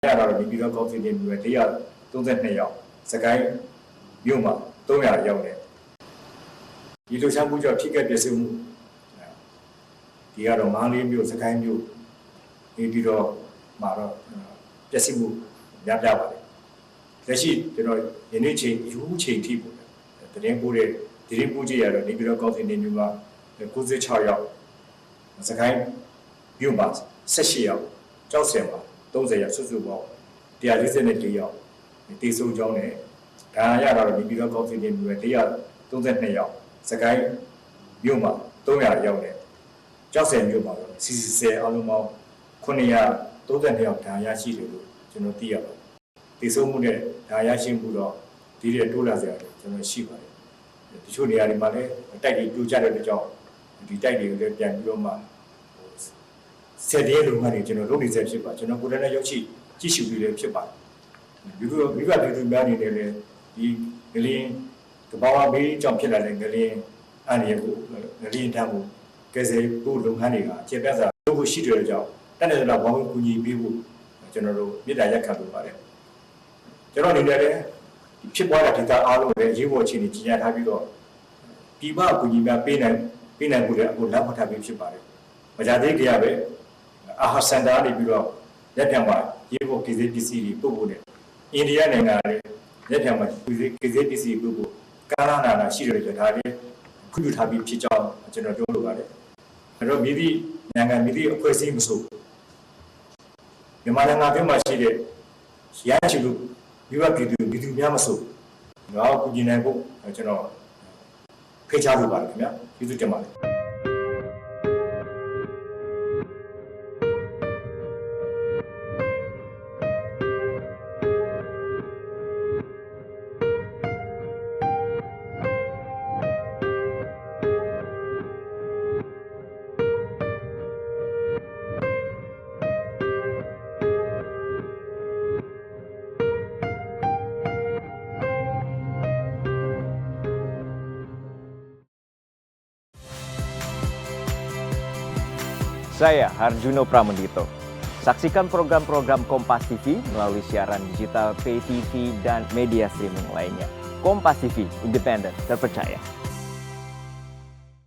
ရတာတော့ဒီတော့ကောင်းစီနေပြီးတော့432ယောက်စကိုင်းမြို့မှာ300ရောက်တယ်ဒီလိုချမ်းမှုကြောင့်ဖြစ်ခဲ့ပြည့်စုံမှုဒီကတော့9မြို့စကိုင်းမြို့နေပြီးတော့မှာတော့ပြည့်စုံမှုများပြပါတယ်လက်ရှိကျွန်တော်ယနေ့ချိန်ယူချိန်ထိပေါ့တရင်ပို့တဲ့ဒီရင်ပို့ကြရတော့နေပြီးတော့ကောင်းစီနေမြို့မှာ96ယောက်စကိုင်းမြို့မှာ18ယောက်ကြောက်စင်မှာ30ယောက်စုစုပေါင်း144ယောက်တေဆုံးကြောင်းနဲ့ဒါရတာတော့ဒီပြီးတော့ကောင်းစီနေမြို့132ယောက်စကိုင်းမြို့မှာ300ယောက်နဲ့ကြောက်စင်မြို့မှာတော့စီစီဆယ်အလုံးပေါင်း932ယောက်ဒါရရှိတယ်လို့ကျွန်တော်သိရပါတယ်တေဆုံးမှုနဲ့ဒါရရှိမှုတော့ဒီတဲ့တိုးလာစရာကျွန်တော်ရှိပါတယ်တချို့နေရာတွေမှာလည်းတိုက်တွေပြိုကျတဲ့အတွက်ကြောင့်ဒီတိုက်တွေကိုလည်းပြန်ပြီးတော့မှဆက်တဲ့လူငန်းတွေကျွန်တော်လုပ်နေစေဖြစ်ပါကျွန်တော်ကိုယ်တိုင်လည်းရောက်ရှိကြည့်ရှုပြီးလည်းဖြစ်ပါတယ်ဒီလိုမိဘပြည်သူများနေတယ်လေဒီငလင်းတဘာဝဘေးကြောင့်ဖြစ်လာတဲ့ငလင်းအန္တရာယ်ကိုငလင်းတန်းကိုကယ်ဆယ်ဖို့လုပ်ငန်းတွေကအခြေပြစာလုပ်ဖို့ရှိတဲ့ကြောင့်တက်တဲ့တော့ဘောင်းကူညီပေးဖို့ကျွန်တော်တို့မြေတားရက်ခံလုပ်ပါတယ်ကျွန်တော်အနေနဲ့လည်းဖြစ်ပွားတဲ့ဒေသအားလုံးလည်းရေးပေါ်အခြေအနေကြီးညာထားပြီးတော့ပြည်ပကူညီများပေးနိုင်ဖို့လည်းအခုလက်မှတ်ထားပြီးဖြစ်ပါတယ်မကြသေးကြရပဲအာဟာစင်တာနေပြီးတော့လက်ပြန်မှာရေးပေါ်ကိစ္စပစ္စည်းတွေပို့ဖို့နဲ့အိန္ဒိယနိုင်ငံရဲ့လက်ပြန်မှာကိစ္စပစ္စည်းပို့ဖို့ကာလနာရှိတယ်ကြဒါလည်းခွင့်ပြုထားပြီးဖြစ်ကြောင်းကျွန်တော်ပြောလိုပါတယ်အဲ့တော့မိသည့်နိုင်ငံမိသည့်အဖွဲ့အစည်းမဆိုမြန်မာနိုင်ငံပြည်မှာရှိတဲ့ရရှိလို့မိဘပြည်သူများမဆိုငါ့ကိုကူညီနိုင်ဖို့ကျွန်တော်ဖိတ်ကြားလိုပါတယ်ခင်ဗျာကျေးဇူးတင်ပါတယ် Saya Harjuno Pramendito. Saksikan program-program Kompas TV melalui siaran digital, pay TV, dan media streaming lainnya. Kompas TV, independen, terpercaya.